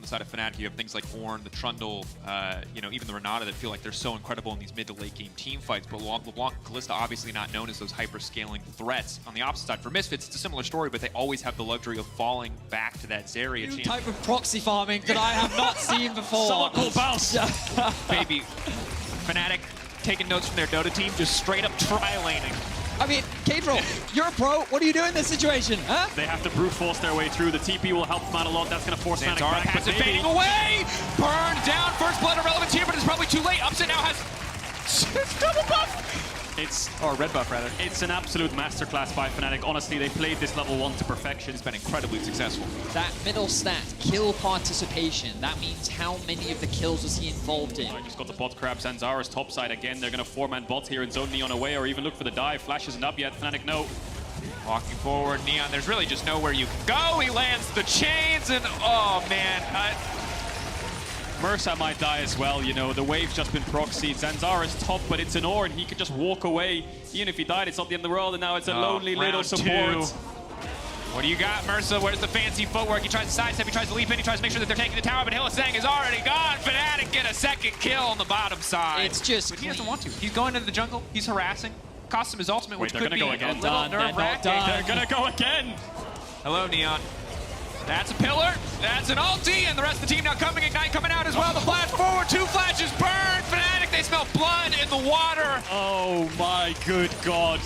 the side of Fnatic, you have things like Ornn, the Trundle, you know, even the Renata that feel like they're so incredible in these mid to late game team fights. But LeBlanc and Kalista obviously not known as those hyper-scaling threats. On the opposite side, for Misfits, it's a similar story, but they always have the luxury of falling back to that Zarya New chance. type of proxy farming that I have not seen before. Someone call bounce. Baby, Fnatic taking notes from their Dota team, just straight up tri-laning. I mean, Caedrel, you're a pro. What do you do in this situation, huh? They have to brute force their way through. The TP will help them out a lot. That's going to force Fnatic back. Passive fading away! Burned down, first blood irrelevance here, but it's probably too late. Upset now has double buff! Or red buff, rather. It's an absolute masterclass by Fnatic. Honestly, they played this level 1 to perfection. It's been incredibly successful. That middle stat, kill participation, that means how many of the kills was he involved in? I just got the bot grab. Zanzara's top side again. They're going to 4-man bot here and zone Neon away, or even look for the dive. Flash isn't up yet. Fnatic no. Walking forward, Neon, there's really just nowhere you can go. He lands the chains, and oh man. Mersa might die as well, you know, the wave's just been proxied. Zanzara's top, but it's an Ornn, he could just walk away. Even if he died, it's not the end of the world, and now it's a lonely little support. What do you got, Mersa? Where's the fancy footwork? He tries to sidestep, he tries to leap in, he tries to make sure that they're taking the tower, but Hylissang is already gone. Fnatic get a second kill on the bottom side. It's just But he doesn't want to. He's going into the jungle, he's harassing. Cost him his ultimate, which could be go again. a little nerve-wracking. They're gonna go again. Hello, Neon. That's a pillar, that's an ulti, and the rest of the team now coming, Ignite coming out as well. The flash forward, 2 flashes burn. Fnatic, they smell blood in the water. Oh my good God.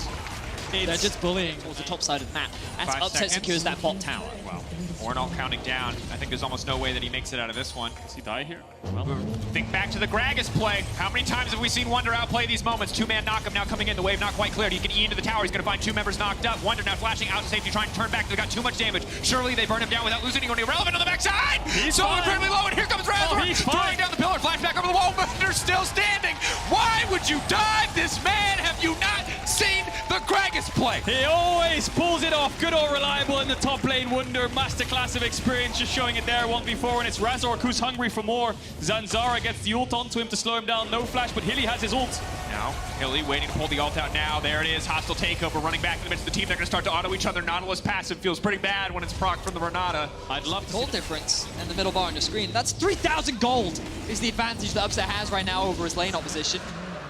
They're just bullying towards the top side of the map. As 5 Upset seconds. secures that bot tower. Wow. Ornn all counting down. I think there's almost no way that he makes it out of this one. Does he die here? Well, Think back to the Gragas play. How many times have we seen Wunder outplay these moments? 2-man knock-up now coming in. The wave not quite cleared. He can E into the tower. He's going to find 2 members knocked up. Wunder now flashing out to safety, trying to turn back. They got too much damage. Surely they burn him down without losing anyone irrelevant on the backside. So incredibly low, and here comes Razor. Throwing down the pillar. Flash back over the wall. Wunder's still standing. Why would you dive this man? Have you not seen the Gragas play? he always pulls it off. Good old reliable in the top lane. Wunder, masterclass of experience, just showing it there 1v4, and it's Razork who's hungry for more. Zanzara gets the ult onto him to slow him down. No flash, but Hilly has his ult. Now, Hilly waiting to pull the ult out now. There it is. Hostile takeover running back in the midst of the team. They're going to start to auto each other. Nautilus passive feels pretty bad when it's proc from the Renata. I'd love to Gold difference in the middle bar on your screen. That's 3,000 gold is the advantage that Upset has right now over his lane opposition.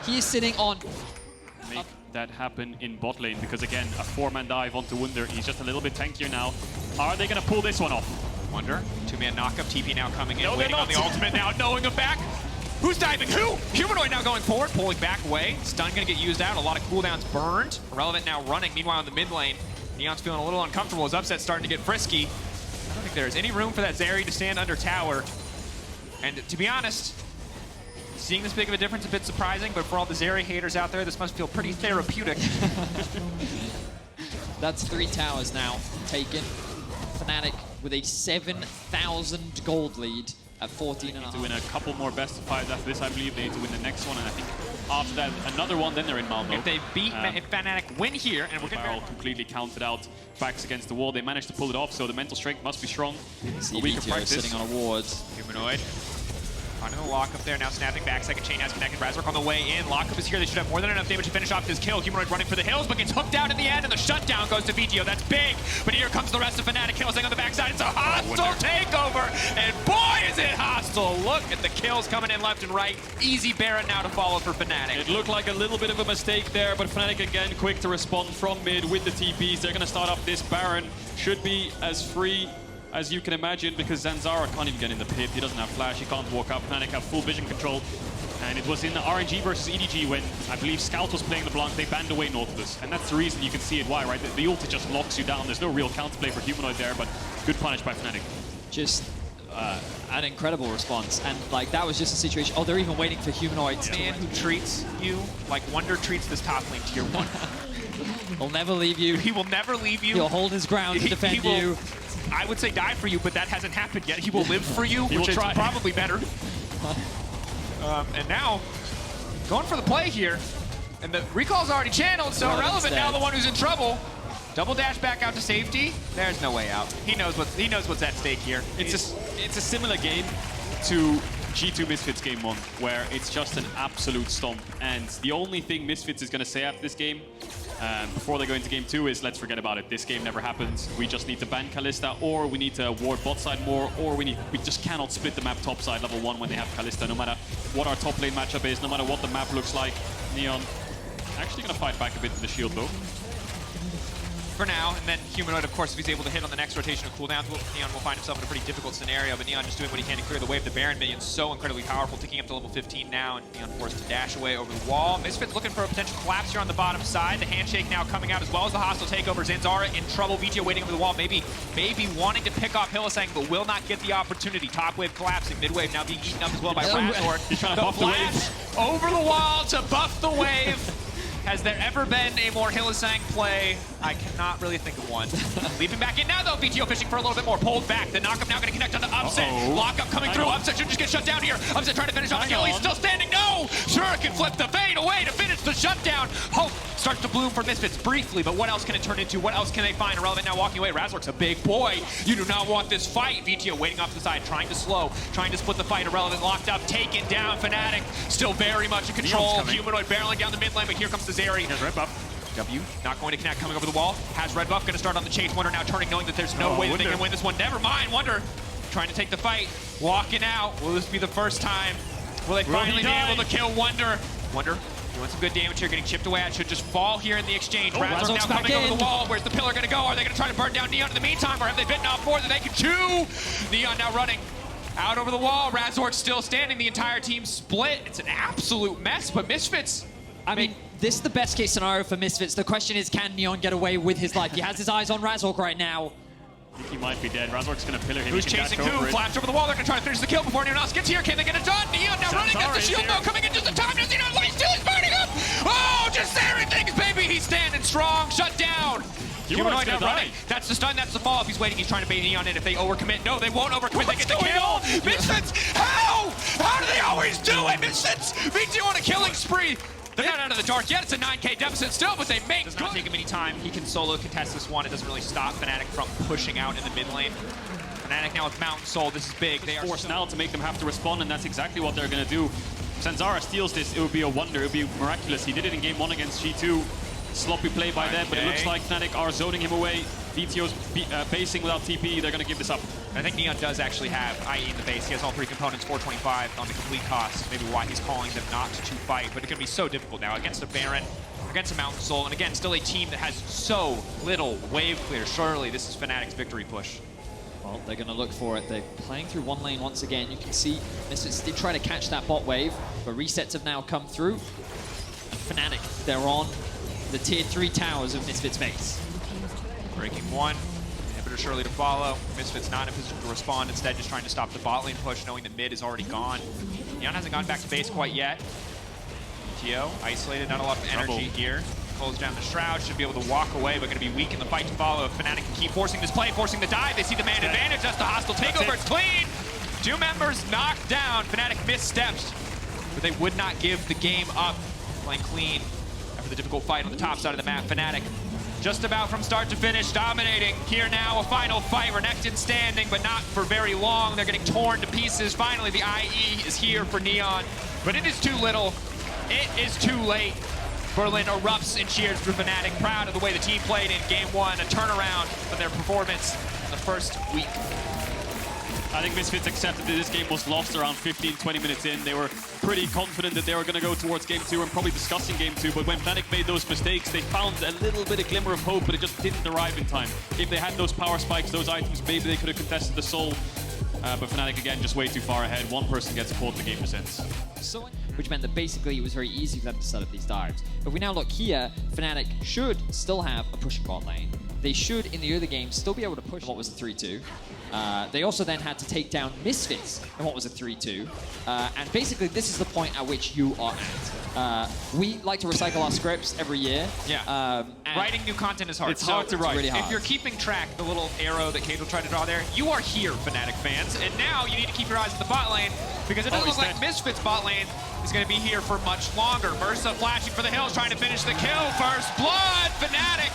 He is sitting on... make that happen in bot lane, because again, a 4-man dive onto Wunder. He's just a little bit tankier now. Are they going to pull this one off? Wunder, 2-man knock-up. TP now coming in, No, waiting they're on the not. ultimate now, knowing him back. Who's diving who? Humanoid now going forward, pulling back away. Stun going to get used out. A lot of cooldowns burned. Irrelevant now running. Meanwhile, in the mid lane, Neon's feeling a little uncomfortable as Upset's starting to get frisky. I don't think there's any room for that Zarya to stand under tower. And to be honest, seeing this big of a difference is a bit surprising, but for all the Zarya haters out there, this must feel pretty therapeutic. That's 3 towers now taken. Fnatic with a 7,000 gold lead at 14 and a To half. win a couple more best of 5s after this, I believe they need to win the next one, and I think after that, another one, then they're in Malmo. If they beat, if Fnatic win here, and we're Barrel going to... completely counted out, backs against the wall. They managed to pull it off, so the mental strength must be strong. A week of Vedius practice. sitting on a ward. Humanoid. Finding the lock up there, now snapping back, second chain has connected, Razork on the way in, lockup is here, they should have more than enough damage to finish off this kill. Humanoid running for the hills, but gets hooked out in the end, and the shutdown goes to Vedius. That's big, but here comes the rest of Fnatic. Hylissang on the backside, it's a hostile takeover, and boy is it hostile! Look at the kills coming in left and right. Easy Baron now to follow for Fnatic. It looked like a little bit of a mistake there, but Fnatic again quick to respond from mid with the TPs. They're going to start off this Baron. Should be as free as you can imagine, because Zanzara can't even get in the pit. He doesn't have flash, he can't walk up. Fnatic have full vision control. And it was in the RNG versus EDG when I believe Scout was playing LeBlanc, they banned away Nautilus. And that's the reason you can see it why, right? The ulti just locks you down. There's no real counterplay for Humanoid there, but good punish by Fnatic. Just an incredible response. And like that was just a situation. Oh, they're even waiting for Humanoid. A man who treats you like Wunder treats this top lane tier 1. He'll never leave you. He will never leave you. He'll hold his ground to defend he will, you. I would say die for you, but that hasn't happened yet. He will live for you, which is probably better. And now, going for the play here. And the recall's already channeled, so Irrelevant now the one who's in trouble. Double dash back out to safety. There's no way out. He knows what's at stake here. It's a similar game to G2 Misfits game 1, where it's just an absolute stomp. And the only thing Misfits is going to say after this game, before they go into game 2 is, let's forget about it. This game never happens. We just need to ban Kalista, or we need to ward bot side more, or we just cannot split the map top side level 1 when they have Kalista, no matter what our top lane matchup is, no matter what the map looks like. Neon actually going to fight back a bit to the shield though. For now, and then Humanoid, of course, if he's able to hit on the next rotation of cooldowns, Neon will find himself in a pretty difficult scenario, but Neon just doing what he can to clear the wave. The Baron minion's so incredibly powerful, ticking up to level 15 now, and Neon forced to dash away over the wall. Misfits looking for a potential collapse here on the bottom side. The handshake now coming out as well as the hostile takeover. Zanzara in trouble, Vedius waiting over the wall, maybe wanting to pick off Hylissang, but will not get the opportunity. Top wave collapsing, mid wave now being eaten up as well by Razork. He's trying to buff the wave. Over the wall to buff the wave. Has there ever been a more Hylissang play? I cannot really think of one. Leaping back in now, though. VTO fishing for a little bit more. Pulled back. The knockup now going to connect on the Upset. Lockup coming through. Upset should just get shut down here. Upset trying to finish off the kill. He's still standing. No! Sure can flip the fade away to finish the shutdown. Hope starts to bloom for Misfits briefly, but what else can it turn into? What else can they find? Irrelevant now walking away. Razork's a big boy. You do not want this fight. VTO waiting off to the side, trying to slow, trying to split the fight. Irrelevant locked up, taken down. Fnatic still very much in control. Humanoid barreling down the mid lane, but here comes the Zeri. Here's red buff. W not going to connect, coming over the wall. Has red buff, going to start on the chase. Wonder now turning, knowing that there's no way that they can win this one. Never mind, Wonder trying to take the fight. Walking out. Will this be the first time? Will they finally be able to kill Wonder? Wonder doing some good damage here, getting chipped away at. Should just fall here in the exchange. Razork now coming over the wall. Where's the pillar going to go? Are they going to try to burn down Neon in the meantime, or have they bitten off more than they can chew? Neon now running out over the wall. Razork still standing. The entire team split. It's an absolute mess, but Misfits... I mean, this is the best case scenario for Misfits. The question is, can Neon get away with his life? He has his eyes on Razork right now. I think he might be dead. Razork's going to pillar him. Who's chasing who? Flash over the wall. They're going to try to finish the kill before anyone else gets here. Can they get it done? Neon now running at the shield though, coming in just in time. Does he not light still? He's burning up. Oh, just everything's baby. He's standing strong. Shut down. Humanoid now running. That's the stun, that's the fall. If he's waiting, he's trying to bait Neon in. If they overcommit, no, they won't overcommit. They get the kill. Misfits, how? How do they always do it? Misfits, VT on a killing spree. They're not out of the dark yet. It's a 9K deficit still, but they make. Does not take him any time. He can solo contest this one. It doesn't really stop Fnatic from pushing out in the mid lane. Fnatic now with Mountain Soul. This is big. They are forced now to make them have to respond, and that's exactly what they're going to do. If Zanzara steals this, it would be a wonder. It would be miraculous. He did it in game 1 against G2. Sloppy play by them, but it looks like Fnatic are zoning him away. VTO's basing without TP. They're going to give this up. I think Neon does actually have IE in the base. He has all 3 components, 425 on the complete cost. Maybe why he's calling them not to fight, but it's going to be so difficult now against a Baron, against a Mountain Soul, and again, still a team that has so little wave clear. Surely this is Fnatic's victory push. Well, they're going to look for it. They're playing through one lane once again. You can see Misfits did try to catch that bot wave, but resets have now come through. And Fnatic, they're on the tier 3 towers of Misfits base. Breaking one. Inhibitor surely to follow. Misfits not in a position to respond, instead just trying to stop the bot lane push, knowing that mid is already gone. Neon hasn't gone back to base quite yet. Geo isolated, not a lot of energy here. Pulls down the Shroud, should be able to walk away, but going to be weak in the fight to follow. If Fnatic can keep forcing this play, forcing the dive, they see the man advantage. That's the hostile takeover. It's clean. 2 members knocked down. Fnatic missteps, but they would not give the game up. Playing clean after the difficult fight on the top side of the map. Fnatic just about from start to finish, dominating. Here now, a final fight. Renekton standing, but not for very long. They're getting torn to pieces. Finally, the IE is here for Neon, but it is too little. It is too late. Berlin erupts in cheers for Fnatic. Proud of the way the team played in game 1. A turnaround from their performance in the first week. I think Misfits accepted that this game was lost around 15-20 minutes in. They were pretty confident that they were going to go towards game 2 and probably discussing game 2, but when Fnatic made those mistakes, they found a little bit of glimmer of hope, but it just didn't arrive in time. If they had those power spikes, those items, maybe they could have contested the soul, but Fnatic, again, just way too far ahead. One person gets caught, the game descends. Which meant that basically it was very easy for them to set up these dives. If we now look here, Fnatic should still have a pushing bot lane. They should, in the other games, still be able to push what was a 3-2. They also then had to take down Misfits in what was a 3-2. And basically, this is the point at which you are at. We like to recycle our scripts every year. Yeah. Writing new content is hard. It's hard to write. Really hard. If you're keeping track, the little arrow that Caedrel tried to draw there, you are here, Fnatic fans. And now you need to keep your eyes on the bot lane, because it doesn't look like Misfits bot lane is going to be here for much longer. Mersa flashing for the hills, trying to finish the kill. First blood, Fnatic.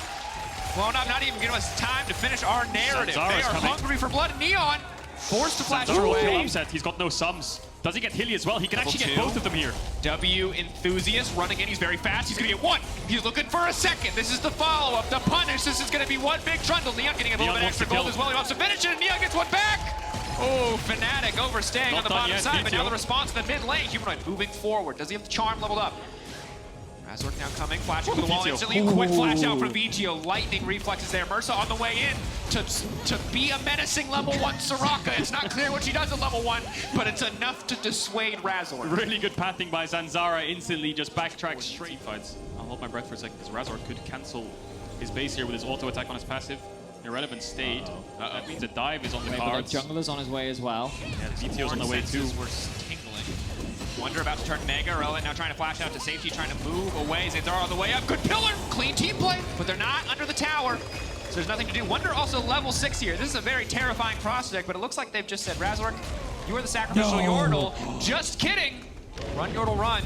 Blown up, not even giving us time to finish our narrative. They are hungry for blood. Neon forced to flash away. Upset. He's got no sums. Does he get Hilly as well? He can Level actually get 2. both of them here. W Enthusiast running in, he's very fast, he's gonna get one. He's looking for a second. This is the follow-up, the punish. This is gonna be one big trundle. Neon getting a little Neon bit wants extra to gold kill. as well. He wants to finish it, and Neon gets one back. Oh, Fnatic overstaying Not on the done bottom yet, side, but now Vedius. the response in the mid lane. Humanoid moving forward. Does he have the charm leveled up? Razork now coming, flashing for the wall Vitiyo. instantly. A quick flash out from Vitiyo. Lightning reflexes there. Mersa on the way in to be a menacing level 1 Soraka. It's not clear what she does at level 1, but it's enough to dissuade Razork. Really good pathing by Zanzara. Instantly just backtracks straight fights. I'll hold my breath for a second because Razork could cancel his base here with his auto attack on his passive. Irrelevant stayed. That means a dive is on the Maybe cards. the jungler's on his way as well. Yeah, Vitiyo's on the way too. We're tingling. Wonder about to turn Mega. Irrelevant now trying to flash out to safety, trying to move away. Zanzara on the way up. Good pillar. Clean team play. But they're not under the tower. So there's nothing to do. Wonder also level 6 here. This is a very terrifying prospect, but it looks like they've just said, Razork, you are the sacrificial Yordle. Just kidding. Run, Yordle, run.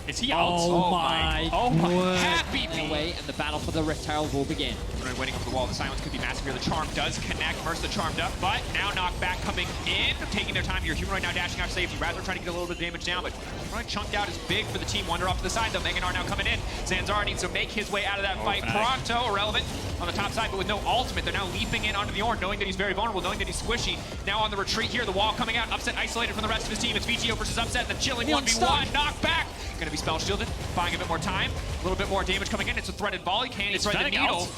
Is he out? Oh my word. Happy Their bee. way, and the battle for the Rift Herald will begin. Waiting over the wall. The silence could be massive here. The charm does connect. Mercer charmed up, but now knockback coming in, taking their time here. Humanoid now dashing out to safety. Razor trying to get a little bit of damage down, but Humanoid chunked out is big for the team. Wonder off to the side though. Meganar now coming in. Zanzara needs to make his way out of that fight. Fnatic. Pronto, irrelevant on the top side, but with no ultimate. They're now leaping in onto the Ornn, knowing that he's very vulnerable, knowing that he's squishy. Now on the retreat here, the wall coming out. Upset isolated from the rest of his team. It's Vitiyo versus Upset, and the chilling Neon 1v1. Knockback. Gonna be spell shielded, buying a bit more time. A little bit more damage coming in. It's a threaded volley. Can he thread the Fnatic needle? out.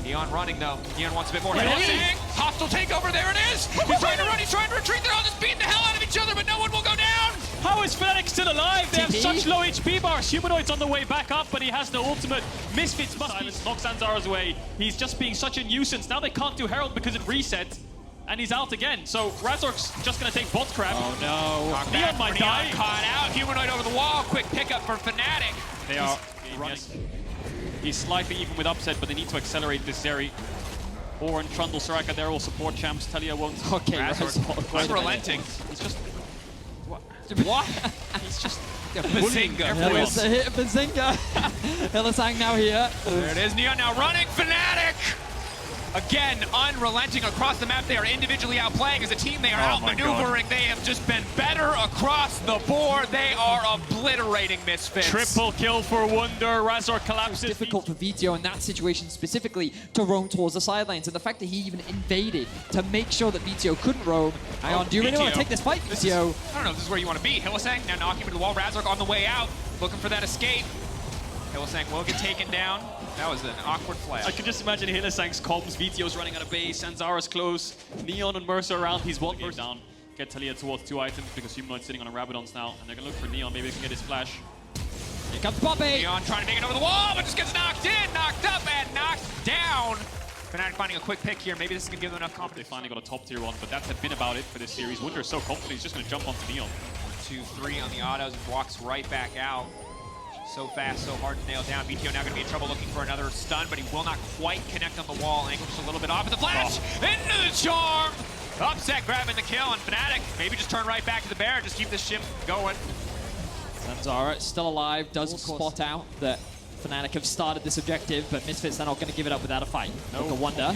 Neon running though. Neon wants a bit more. Ready? Hostile takeover. There it is. He's trying to run. He's trying to retreat. They're all just beating the hell out of each other, but no one will go down. How is Fnatic still alive? They have TP? such low HP bars. Humanoid's on the way back up, but he has no ultimate. Misfits must be knock Zanzara's away. He's just being such a nuisance. Now they can't do Herald because it reset, and he's out again. So Razork's just going to take bot crab. Oh no. Neon might die. Caught out. Humanoid over the wall. Quick pickup for Fnatic. They are running. He's slightly even with Upset, but they need to accelerate this Zeri. Ornn, Trundle, Soraka, they're all support champs. Talia won't. Okay, Razork unrelenting. He's just. What? He's just. Bazinga. Everyone else. Bazinga. Hylissang now here. There it is. Neon now running. Fnatic. Again, unrelenting across the map. They are individually outplaying. As a team, they are outmaneuvering. They have just been better across the board. They are obliterating Misfits. Triple kill for Wonder. Razork collapses. It's difficult for Vitiyo in that situation specifically to roam towards the sidelines, and the fact that he even invaded to make sure that Vitiyo couldn't roam. Hang on, do you really want to take this fight, Vitiyo? I don't know if this is where you want to be. Hylissang now knocking into the wall. Razork on the way out, looking for that escape. Hylissang will get taken down. That was an awkward flash. I can just imagine Hylissang's comms. Vitiyo's running out of base. Zanzara's close. Neon and Mercer around. He's one person down. Get Talia towards 2 items because Humanoid's sitting on a Rabadons now, and they're going to look for Neon. Maybe they can get his flash. Here comes Bobby. Neon trying to make it over the wall, but just gets knocked in, knocked up, and knocked down. Fnatic finding a quick pick here. Maybe this is going to give them enough They confidence. finally got a top tier one, but that had been about it for this series. Wonder is so confident, he's just going to jump onto Neon. 2-3 on the autos and walks right back out. So fast, so hard to nail down. Vitiyo now going to be in trouble looking for another stun, but he will not quite connect on the wall. Angle just a little bit off at the flash. Into the charm. Upset grabbing the kill, and Fnatic maybe just turn right back to the bear. Just keep this ship going. Zanzara still alive, does spot out that Fnatic have started this objective, but Misfits are not going to give it up without a fight. Look at Wonder.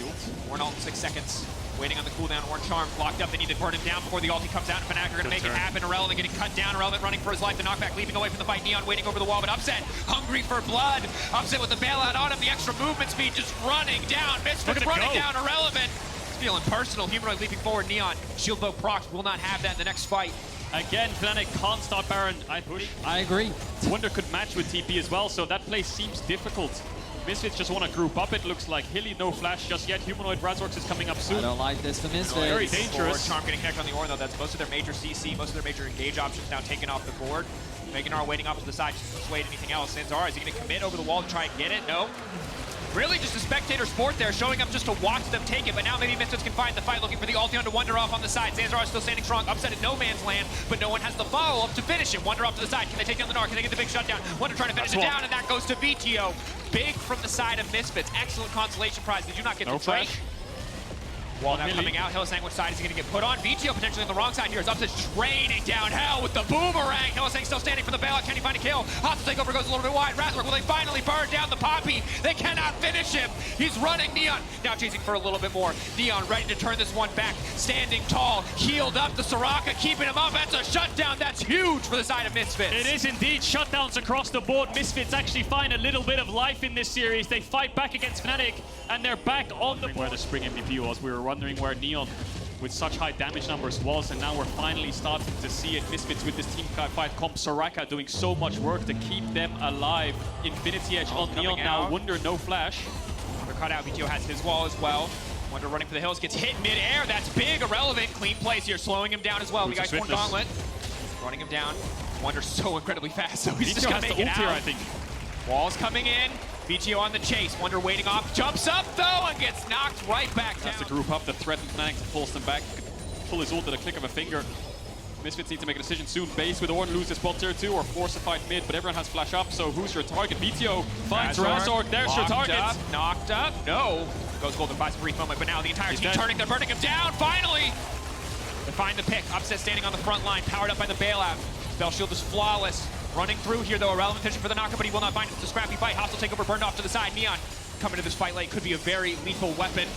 Ornn ult in 6 seconds. Waiting on the cooldown. Ornn charm locked up. They need to burn him down before the ulti comes out. And Fnatic are going to make it happen. Irrelevant getting cut down. Irrelevant running for his life. The knockback leaping away from the fight. Neon waiting over the wall, but Upset hungry for blood. Upset with the bailout on him. The extra movement speed just running down. Misfits running down. Irrelevant. It's feeling personal. Humanoid leaping forward. Neon shield bow procs will not have that in the next fight. Again, Fnatic can't start Baron. I agree. Wonder could match with TP as well, so that play seems difficult. Misfits just want to group up, it looks like. Hilly, no flash just yet. Humanoid Razorks is coming up I soon. don't like this for Misfits. Very dangerous. Charm getting connected on the Ornn, though. That's most of their major CC, most of their major engage options now taken off the board. Meganar waiting off to the side just to persuade anything else. Zanzara, is he going to commit over the wall to try and get it? No. Really just a spectator sport there, showing up just to watch them take it, but now maybe Misfits can find the fight, looking for the ulti onto Wonder off on the side. Zanzara still standing strong, Upset in no man's land, but no one has the follow-up to finish it. Wonder off to the side, can they take down the Narc? Can they get the big shutdown? Wonder trying to finish it down, and that goes to Vitiyo. Big from the side of Misfits. Excellent consolation prize. Did you not get No the trade? flash. Wall now coming out. Hylissang, which side is he going to get put on? Vito potentially on the wrong side here. As Upset's draining down hell with the boomerang. Hylissang still standing for the bailout. Can he find a kill? Hostile takeover goes a little bit wide. Razork, will they finally burn down the Poppy? They cannot finish him. He's running. Neon now chasing for a little bit more. Neon ready to turn this one back. Standing tall. Healed up. The Soraka keeping him up. That's a shutdown. That's huge for the side of Misfits. It is indeed shutdowns across the board. Misfits actually find a little bit of life in this series. They fight back against Fnatic, and they're back on the board. Where the Spring MVP was, we were wondering where Neon with such high damage numbers was, and now we're finally starting to see it. Misfits with this team fight comp, Soraka doing so much work to keep them alive. Infinity Edge on Neon now. Wunder no flash. They're cut out. Vito has his wall as well. Wunder running for the hills, gets hit mid-air. That's big, irrelevant. Clean plays here, slowing him down as well. We got Corn Gauntlet running him down. Wunder's so incredibly fast, so he's just got to ult here, I think. Wall's coming in. VGO on the chase. Wunder waiting off. Jumps up, though, and gets knocked right back down. That's the group up to threaten Fnatic to force them back. Pull his ult at a click of a finger. Misfits need to make a decision soon. Base with Ornn loses spot tier 2 or force a fight mid, but everyone has flash up, so who's your target? VTO finds Razork. There's your target. Knocked up. No. Goes Golden, buys a brief moment, but now the entire team turning. They're burning him down. Finally! They find the pick. Upset standing on the front line, powered up by the bailout. Spell shield is flawless. Running through here, though, irrelevant vision for the knockup, but he will not find it. It's a scrappy fight. Hostile takeover burned off to the side. Neon coming to this fight late. Could be a very lethal weapon.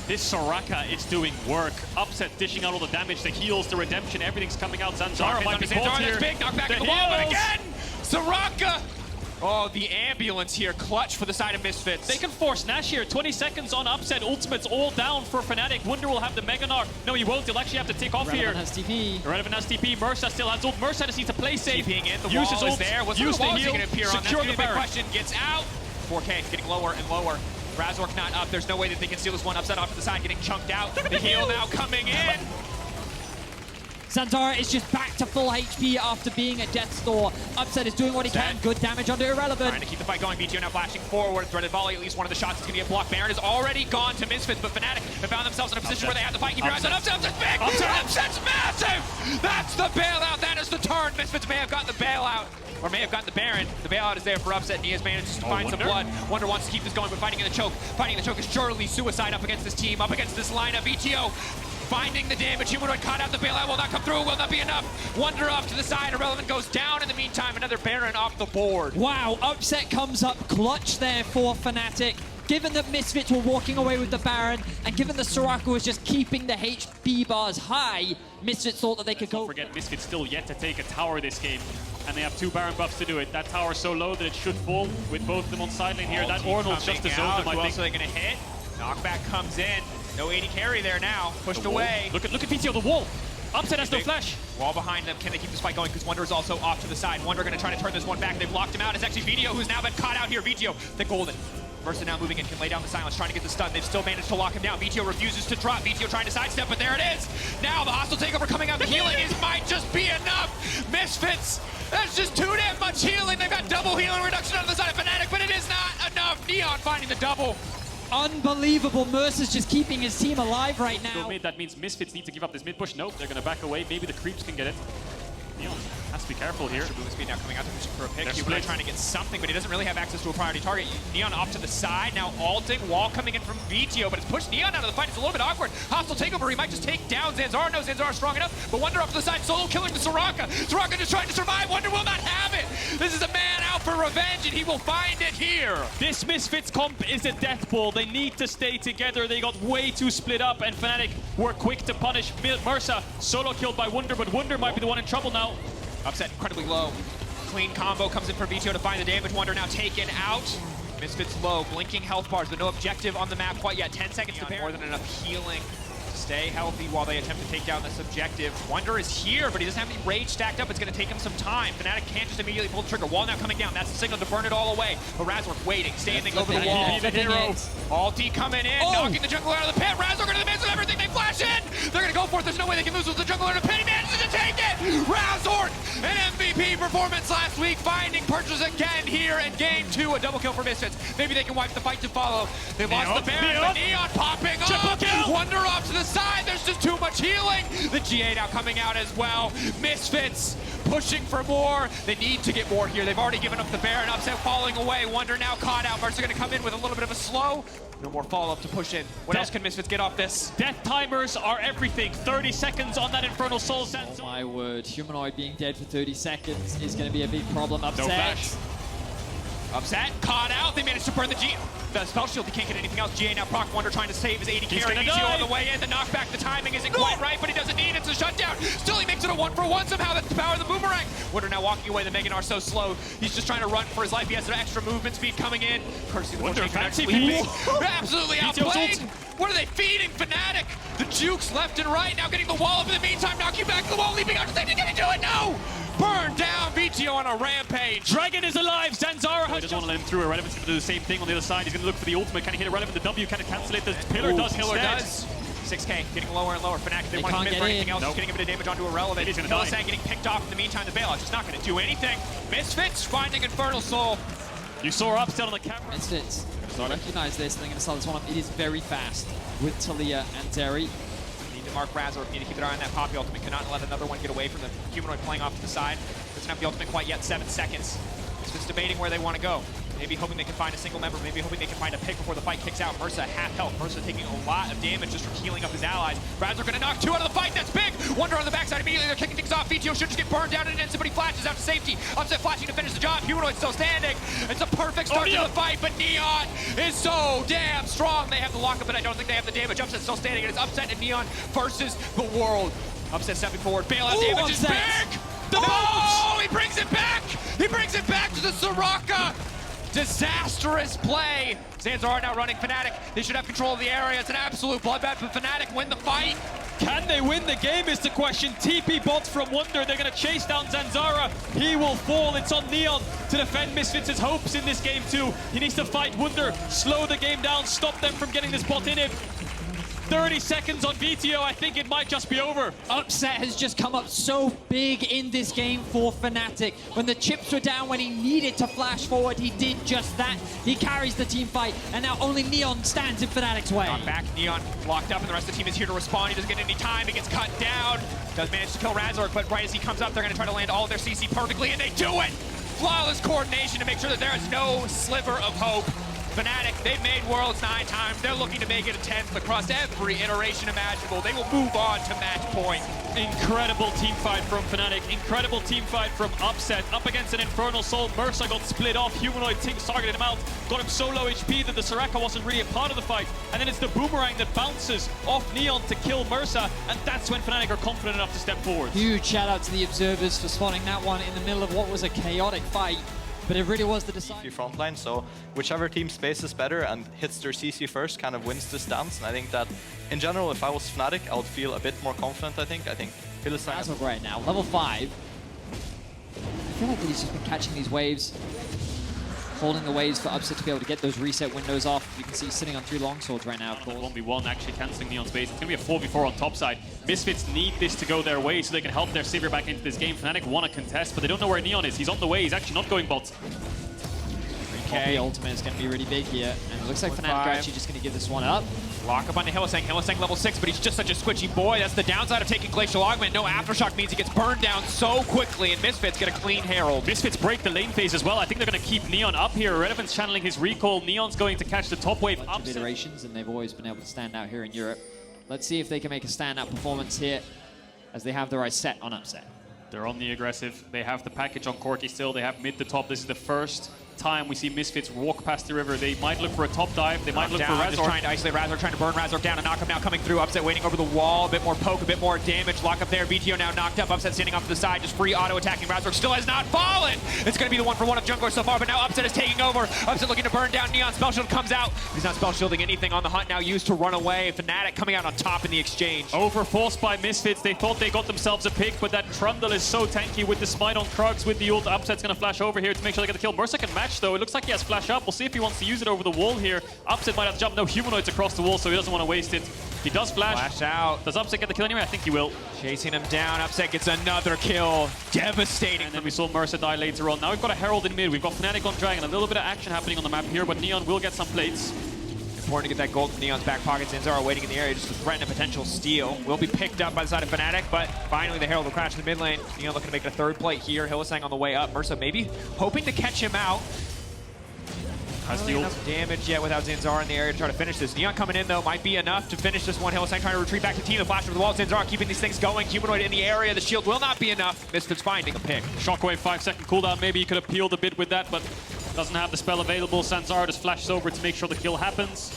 This Soraka is doing work. Upset dishing out all the damage, the heals, the redemption, everything's coming out. Zanzara might be caught here. That's big. Knock back at the wall, but again! Soraka! Oh, the ambulance here. Clutch for the side of Misfits. They can force Nash here. 20 seconds on Upset. Ultimates all down for Fnatic. Wunder will have the Mega Knock. No, he won't. He'll actually have to take off here. Has TP. Irrelevant has TP. Mersa still has ult. Mersa just needs to play safe. TPing in. The wall is there. What's the wall is going to appear on? That's the big question. Gets out. 4K getting lower and lower. Razork not up. There's no way that they can steal this one. Upset off to the side, getting chunked out. The heal now coming in. Zanzara is just back to full HP after being at Death's Door. Upset is doing what he can. Good damage under Irrelevant. Trying to keep the fight going. VTO now flashing forward. Threaded volley. At least one of the shots is going to get blocked. Baron is already gone to Misfits, but Fnatic have found themselves in a position where they have the fight. Keep your eyes on Upset. Upset's big. Upset's massive. That's the bailout. That is the turn. Misfits may have gotten the bailout. Or may have gotten the Baron. The bailout is there for Upset. He has managed to find some blood. Wunder wants to keep this going, but fighting in the choke. Fighting in the choke is surely suicide up against this team, up against this lineup. VTO finding the damage. Humanoid caught out. The bailout will not come through. Will not be enough. Wunder off to the side. Irrelevant goes down. In the meantime, another Baron off the board. Wow, Upset comes up clutch there for Fnatic. Given that Misfits were walking away with the Baron, and given that Soraka was just keeping the HP bars high, Misfits thought that they could go. Don't forget, Misfits still yet to take a tower this game, and they have 2 Baron buffs to do it. That tower is so low that it should fall with both of them on side lane here. That Ornn just to zone them, I think. Who else are they going to hit? Knockback comes in. No 80 carry there now. Pushed away. Look at VTO, the wall. Upset has no flash. Wall behind them. Can they keep this fight going? Because Wunder is also off to the side. Wunder going to try to turn this one back. They've locked him out. It's actually Vedius who's now been caught out here. Vedius, the golden. Mercer now moving in, can lay down the silence, trying to get the stun. They've still managed to lock him down. VTO refuses to drop. VTO trying to sidestep, but there it is. Now the hostile takeover coming out. The healing might just be enough. Misfits, that's just too damn much healing. They've got double healing reduction on the side of Fnatic, but it is not enough. Neon finding the double. Unbelievable. Mercer's just keeping his team alive right now. Mid, that means Misfits need to give up this mid push. Nope, they're going to back away. Maybe the creeps can get it. Neon has to be careful here. Boom speed now coming out for a pick. Hugo trying to get something, but he doesn't really have access to a priority target. Neon off to the side, now ulting. Wall coming in from VTO, but it's pushed Neon out of the fight. It's a little bit awkward. Hostile takeover, he might just take down Zanzara. No, Zanzara strong enough, but Wunder off to the side, solo killing the Soraka. Soraka just trying to survive. Wunder will not have it. This is a man out for revenge, and he will find it here. This Misfits comp is a death ball. They need to stay together. They got way too split up, and Fnatic were quick to punish Mersa. Solo killed by Wunder, but Wunder might be the one in trouble now. Upset incredibly low. Clean combo comes in for VTO to find the damage. Wunder now taken out. Misfits low, blinking health bars, but no objective on the map quite yet. 10 seconds to bear. More than enough healing to stay healthy while they attempt to take down this objective. Wunder is here, but he doesn't have any rage stacked up. It's going to take him some time. Fnatic can't just immediately pull the trigger. Wall now coming down. That's the signal to burn it all away. But Razork waiting, standing over the wall. The hero. Ulti coming in, knocking the jungler out of the pit. Razork into the midst of everything. They flash in. They're going to go for it. There's no way they can lose with the jungler in the pit. He manages to take it. Razork, an MVP performance last week, finding purchase again here in game 2. A double kill for Misfits. Maybe they can wipe the fight to follow. They lost the Baron, but Neon popping up. Wunder off to the side. There's just too much healing. The GA now coming out as well. Misfits pushing for more. They need to get more here. They've already given up the Baron. Upset falling away. Wunder now caught out. Mercer going to come in with a little bit of a slow. No more follow-up to push in. What else can Misfits get off this? Death timers are everything. 30 seconds on that Infernal Soul. Oh my word, Humanoid being dead for 30 seconds is going to be a big problem. Upset. No flash. Upset, caught out. They managed to burn the spell shield. He can't get anything else. GA now proc Wonder trying to save his 80 carry. VTO on the way in. The knockback, the timing isn't quite right, but he doesn't need it. It's a shutdown. Still, he makes it a 1-for-1 somehow. That's the power of the boomerang. Wonder now walking away. The Meganar so slow. He's just trying to run for his life. He has some extra movement speed coming in. Courtesy of the Wonder, fancy fancy absolutely outplayed. What are they feeding Fnatic? The jukes left and right. Now getting the wall up in the meantime. Knocking back the wall. Leaping out to safety. Can he do it? No! Burn down VTO on a rampage. Dragon is alive. Zanzara has Doesn't want to let him through. Irrelevant's going to do the same thing on the other side. He's going to look for the ultimate. Can he hit Irrelevant? The W, can it cancel it? The Pillar does Pillar instead. does. 6K, getting lower and lower. Fnatic, they want to can't commit get for anything in. else. Nope. Getting a bit of damage onto Irrelevant. He's gonna die. Hillsang getting picked off in the meantime. The bailout's just not going to do anything. Misfits finding Infernal Soul. You saw Upset on the camera. Misfits recognize this and they're going to start this one up. It is very fast with Talia and Terry. Need to mark Razor. Need to keep an eye on that Poppy ultimate. Cannot let another one get away from the Humanoid playing off to the side. Doesn't have the ultimate quite yet. 7 seconds. Misfits debating where they want to go. Maybe hoping they can find a single member, maybe hoping they can find a pick before the fight kicks out. Mersa half health. Mersa taking a lot of damage just from healing up his allies. Razor gonna knock 2 out of the fight, that's big! Wonder on the backside immediately, they're kicking things off. VTO should just get burned down and then somebody flashes out to safety. Upset flashing to finish the job, Humanoid still standing. It's a perfect start to the fight, but Neon is so damn strong. They have the lockup, but I don't think they have the damage. Upset still standing, and it's Upset and Neon versus the world. Upset stepping forward, bailout damage is big! Oh, he brings it back! He brings it back to the Soraka! Disastrous play. Zanzara now running Fnatic. They should have control of the area. It's an absolute bloodbath, but Fnatic win the fight. Can they win the game is the question. TP bots from Wonder. They're going to chase down Zanzara. He will fall. It's on Neon to defend Misfits' hopes in this game too. He needs to fight Wonder, slow the game down, stop them from getting this bot in him. 30 seconds on VTO, I think it might just be over. Upset has just come up so big in this game for Fnatic. When the chips were down, when he needed to flash forward, he did just that. He carries the team fight, and now only Neon stands in Fnatic's way. Knocked back, Neon locked up, and the rest of the team is here to respond. He doesn't get any time, he gets cut down. Does manage to kill Razork, but right as he comes up, they're gonna try to land all of their CC perfectly, and they do it! Flawless coordination to make sure that there is no sliver of hope. Fnatic, they've made Worlds 9 times. They're looking to make it a 10th across every iteration imaginable. They will move on to match point. Incredible team fight from Fnatic. Incredible team fight from Upset. Up against an Infernal Soul. Mersa got split off. Humanoid Things targeted him out. Got him so low HP that the Soraka wasn't really a part of the fight. And then it's the boomerang that bounces off Neon to kill Mersa. And that's when Fnatic are confident enough to step forward. Huge shout out to the observers for spotting that one in the middle of what was a chaotic fight. But it really was the decider. Front line, so whichever team spaces better and hits their CC first kind of wins this dance. And I think that, in general, if I was Fnatic, I would feel a bit more confident, I think. That's right now, level 5. I feel like he's just been catching these waves, holding the waves for Upset to be able to get those reset windows off. You can see he's sitting on 3 longswords right now, of course. 1v1 actually cancelling Neon's base. It's going to be a 4v4 on top side. Misfits need this to go their way so they can help their savior back into this game. Fnatic want to contest, but they don't know where Neon is. He's on the way. He's actually not going bot. Okay, ultimate is going to be really big here. And it looks like Fnatic are actually just going to give this one up. Lock up onto Hillsang. Hillsang level 6, but he's just such a squishy boy. That's the downside of taking Glacial Augment. No Aftershock means he gets burned down so quickly, and Misfits get a clean Herald. Misfits break the lane phase as well. I think they're going to keep Neon up here. Irrelevant's channeling his recall. Neon's going to catch the top wave. Bunch of iterations, and they've always been able to stand out here in Europe. Let's see if they can make a standout performance here, as they have the right set on Upset. They're on the aggressive. They have the package on Corki still. They have mid to top. This is the first time we see Misfits walk past the river. They might look for a top dive. They might look for Razor. Just trying to isolate Razor, trying to burn Razor down. A knock up now coming through. Upset waiting over the wall. A bit more poke, a bit more damage. Lock up there. VTO now knocked up. Upset standing off to the side, just free auto attacking. Razor still has not fallen. It's going to be the 1-for-1 of Jungler so far, but now Upset is taking over. Upset looking to burn down Neon. Spell Shield comes out. He's not spell shielding anything on the hunt now used to run away. Fnatic coming out on top in the exchange. Overforced by Misfits. They thought they got themselves a pick, but that Trundle is so tanky with the smite on Krugs, with the ult. Upset's going to flash over here to make sure they get the kill. Mersa can match though. It looks like he has flash up. We'll see if he wants to use it over the wall here. Upset might have to jump. No Humanoids across the wall, so he doesn't want to waste it. He does flash. Flash out. Does Upset get the kill anyway? I think he will. Chasing him down. Upset gets another kill. Devastating. And then we saw Mersa die later on. Now we've got a Herald in mid. We've got Fnatic on Dragon. A little bit of action happening on the map here, but Neon will get some plates. Important to get that gold from Neon's back pocket. Zanzara waiting in the area just to threaten a potential steal. Will be picked up by the side of Fnatic, but finally the Herald will crash in the mid lane. Neon looking to make it a 3rd plate here. Hillsang on the way up. Mersa maybe hoping to catch him out. Has Really the ult. enough damage yet without Zanzara in the area to try to finish this. Neon coming in, though, might be enough to finish this one. Hylissang trying to retreat back to team. The flash over the wall. Zanzara keeping these things going. Humanoid in the area. The shield will not be enough. Misfits finding a pick. Shockwave, 5-second cooldown. Maybe he could have peeled a bit with that, but doesn't have the spell available. Zanzara just flashes over to make sure the kill happens.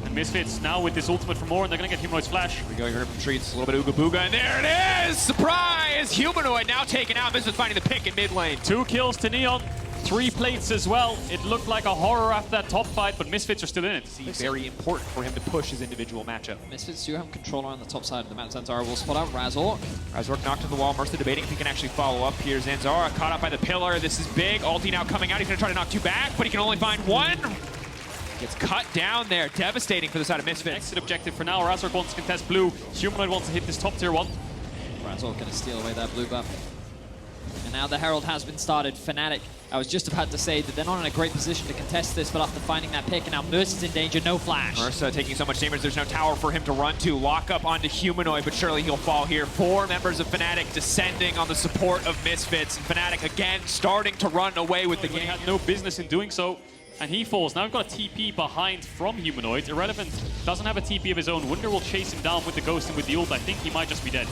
And Misfits now with this ultimate for more, and they're going to get Humanoid's flash. Here we go, you heard from Treats. A little bit of Ooga Booga, and there it is! Surprise! Humanoid now taken out. Misfits finding the pick in mid lane. 2 kills to Neon. 3 plates as well. It looked like a horror after that top fight, but Misfits are still in it. Very important for him to push his individual matchup. Misfits do have control on the top side of the map. Zanzara will spot out Razork. Razork knocked to the wall. Mercer debating if he can actually follow up here. Zanzara caught up by the pillar. This is big. Ulti now coming out. He's going to try to knock 2 back, but he can only find 1. Gets cut down there. Devastating for the side of Misfits. Exit objective for now. Razork wants to contest blue. Humanoid wants to hit this top tier 1. Razork going to steal away that blue buff. And now the Herald has been started. Fnatic, I was just about to say that they're not in a great position to contest this, but after finding that pick, and now Mercer's in danger, no flash. Mercer taking so much damage, there's no tower for him to run to. Lock up onto Humanoid, but surely he'll fall here. 4 members of Fnatic descending on the support of Misfits. And Fnatic again starting to run away with the He game. had no business in doing so, and he falls. Now we've got a TP behind from Humanoid. Irrelevant doesn't have a TP of his own. Wunder will chase him down with the Ghost and with the ult. I think he might just be dead.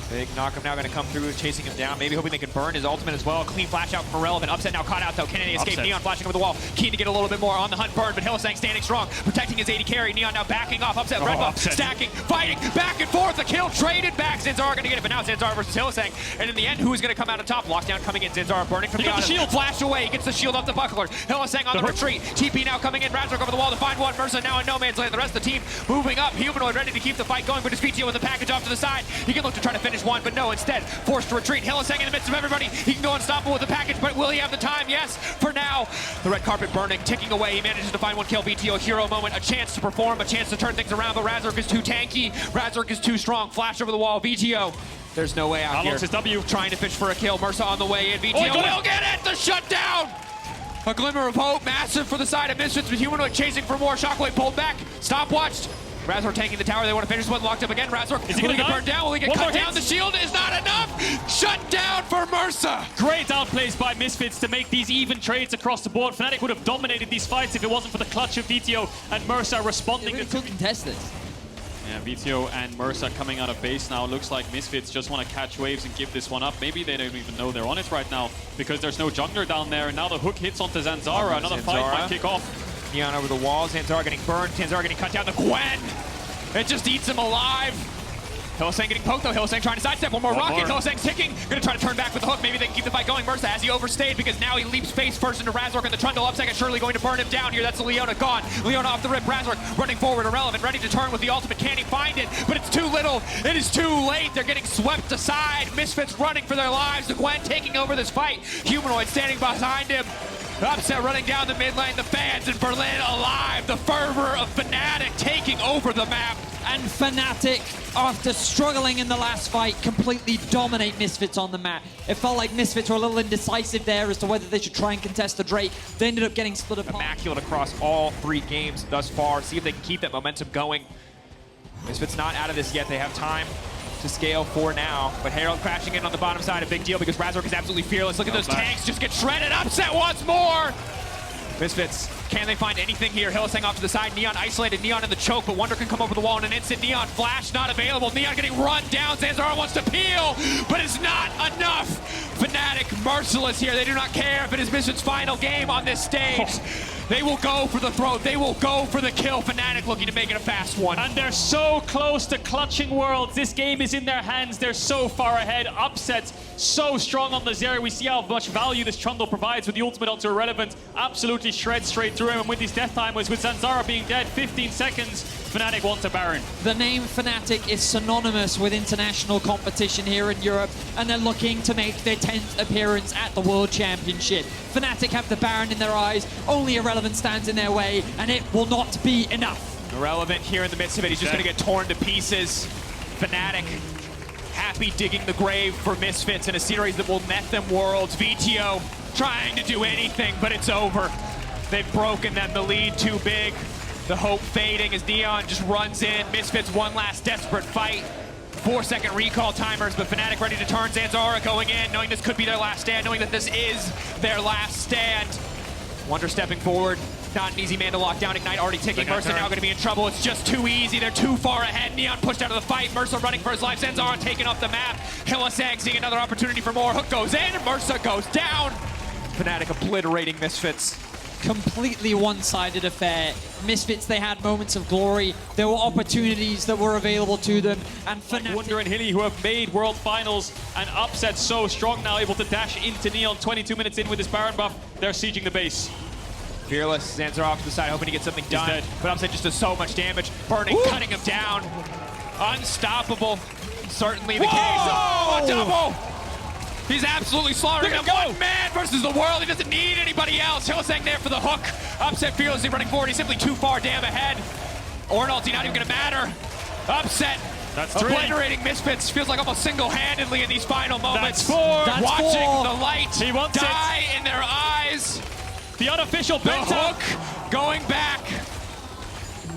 Big Knockup now going to come through, chasing him down. Maybe hoping they can burn his ultimate as well. Clean flash out from Irrelevant. Upset now caught out though. Can he escape? Upset. Neon flashing over the wall. Keen to get a little bit more on the hunt. Burn, but Hylissang standing strong, protecting his AD carry. Neon now backing off. Upset, red buff, Upset. stacking, fighting, back and forth. The kill traded back. Zanzara going to get it, but now Zanzara versus Hylissang. And in the end, who is going to come out on top? Lockdown coming in. Zanzara burning from He got the beyond. shield. Flash away. He gets the shield off the buckler. Hylissang on the retreat. TP now coming in. Razork over the wall to find 1. Mercer now in no man's land. The rest of the team moving up. Humanoid ready to keep the fight going, but his VTO in the package off to the side. He can look to try to finish 1, but no, instead forced to retreat. Hylissang in the midst of everybody. He can go unstoppable with the package, but will he have the time? Yes, for now. The red carpet burning, ticking away. He manages to find 1 kill. VTO, a hero moment, a chance to perform, a chance to turn things around, but Razork is too tanky. Razork is too strong. Flash over the wall. VTO. There's no way out How here. long's his W? Trying to fish for a kill. Mercer on the way in. VTO he got will get it. The shutdown. A glimmer of hope. Massive for the side of Misfits, but Humanoid chasing for more. Shockwave pulled back. Stopwatched. Razork tanking the tower. They want to finish this one. Locked up again. Razork Is he will gonna get die? burned down? Will he get 1 cut more down? hit. The shield is not enough. Shut down for Mercer. Great outplays by Misfits to make these even trades across the board. Fnatic would have dominated these fights if it wasn't for the clutch of VTO and Mercer They responding. really could contest this. Yeah, VTO and Mercer coming out of base now. Looks like Misfits just want to catch waves and give this one up. Maybe they don't even know they're on it right now because there's no jungler down there. And now the hook hits onto Zanzara. Another fight might kick off. Neon over the wall. Zanzara getting burned. Zanzara getting cut down. The Gwen. It just eats him alive. Hylissang getting poked though. Hylissang trying to sidestep. One more rocket. more. Hylissang's ticking. Gonna try to turn back with the hook. Maybe they can keep the fight going. Mercer has he overstayed because now he leaps face first into Razork and the Trundle. Upset is surely going to burn him down here. That's the Leona gone. Leona off the rip. Razork running forward. Irrelevant. Ready to turn with the ultimate. Can he find it? But it's too little. It is too late. They're getting swept aside. Misfits running for their lives. The Gwen taking over this fight. Humanoid standing behind him. Upset running down the mid lane. The fans in Berlin alive. The fervor of Fnatic taking over the map. And Fnatic, after struggling in the last fight, completely dominate Misfits on the map. It felt like Misfits were a little indecisive there as to whether they should try and contest the Drake. They ended up getting split apart. Immaculate across all 3 games thus far. See if they can keep that momentum going. Misfits not out of this yet. They have time to scale for now. But Herald crashing in on the bottom side, a big deal because Razork is absolutely fearless. Look at those tanks just get shredded. Upset once more. Misfits, can they find anything here? Hylissang off to the side. Neon isolated. Neon in the choke, but Wunder can come over the wall in an instant. Neon flash not available. Neon getting run down. Zanzara wants to peel, but it's not enough. Fnatic merciless here. They do not care if it is Misfits' final game on this stage. They will go for the throat. They will go for the kill. Fnatic looking to make it a fast one. And they're so close to clutching worlds. This game is in their hands. They're so far ahead. Upsets so strong on the Zeri. We see how much value this Trundle provides with the ultimate onto Irrelevant. Absolutely shreds straight through him. And with these death timers, with Zanzara being dead 15 seconds, Fnatic wants a Baron. The name Fnatic is synonymous with international competition here in Europe, and they're looking to make their 10th appearance at the World Championship. Fnatic have the Baron in their eyes, only Irrelevant stands in their way, and it will not be enough. Irrelevant here in the midst of it. He's just going to get torn to pieces. Fnatic happy digging the grave for Misfits in a series that will net them worlds. VTO trying to do anything, but it's over. They've broken them. The lead too big. The hope fading as Neon just runs in. Misfits one last desperate fight. 4-second recall timers, but Fnatic ready to turn. Zanzara going in, knowing this could be their last stand, knowing that this is their last stand. Wunder stepping forward. Not an easy man to lock down. Ignite already ticking. Mercer now going to be in trouble. It's just too easy. They're too far ahead. Neon pushed out of the fight. Mercer running for his life. Zanzara taken off the map. LEC seeing another opportunity for more. Hook goes in. Mercer goes down. Fnatic obliterating Misfits. Completely one-sided affair. Misfits, they had moments of glory. There were opportunities that were available to them. And Fnatic... Wunder and Hilly, who have made World Finals and upset so strong, now able to dash into Neon 22 minutes in with this Baron buff. They're sieging the base. Fearless, Zanzara off to the side, hoping to get something done. dead. But Upset just does so much damage. Burning, cutting him down. Unstoppable. Certainly the case. Oh, a double! He's absolutely slaughtering him. One man versus the world. He doesn't need anybody else. Hillsang there for the hook. Upset fearlessly running forward. He's simply too far damn ahead. Ornalty not even going to matter. Upset That's obliterating Misfits. Feels like almost single-handedly in these final moments. That's four. That's Watching four. the light He wants die in their eyes. The unofficial The penta. hook going back.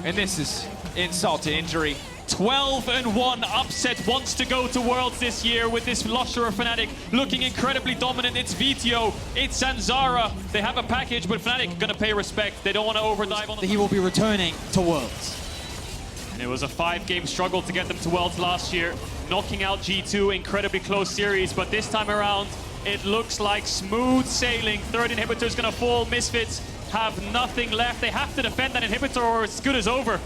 And this is insult to injury. 12-1. Upset wants to go to Worlds this year with this Lusher Fnatic looking incredibly dominant. It's Vito, it's Zanzara. They have a package, but Fnatic gonna pay respect. They don't want to overdive on He will be returning to Worlds. And it was a 5-game struggle to get them to Worlds last year, knocking out G2, incredibly close series, but this time around, it looks like smooth sailing. Third inhibitor is gonna fall. Misfits have nothing left. They have to defend that inhibitor or it's good as over.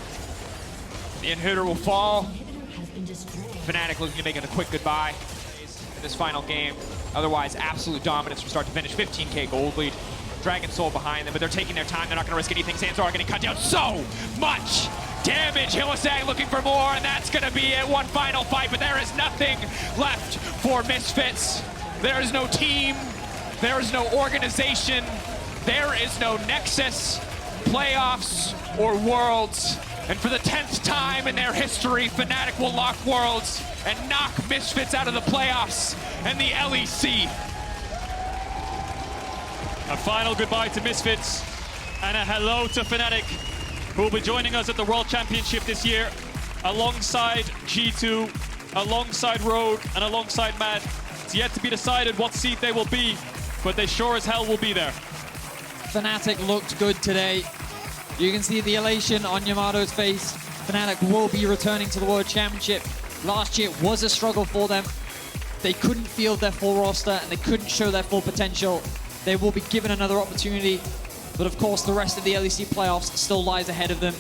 The inhibitor will fall. Fnatic looking to make it a quick goodbye in this final game. Otherwise, absolute dominance from start to finish. 15k gold lead. Dragon Soul behind them, but they're taking their time. They're not going to risk anything. Zanzara getting cut down so much damage. Hillsang looking for more, and that's going to be it. One final fight, but there is nothing left for Misfits. There is no team. There is no organization. There is no Nexus, playoffs, or Worlds. And for the 10th time in their history, Fnatic will lock Worlds and knock Misfits out of the playoffs and the LEC. A final goodbye to Misfits and a hello to Fnatic, who will be joining us at the World Championship this year alongside G2, alongside Rogue, and alongside Mad. It's yet to be decided what seed they will be, but they sure as hell will be there. Fnatic looked good today. You can see the elation on Yamato's face. Fnatic will be returning to the World Championship. Last year was a struggle for them. They couldn't field their full roster and they couldn't show their full potential. They will be given another opportunity, but of course the rest of the LEC playoffs still lies ahead of them.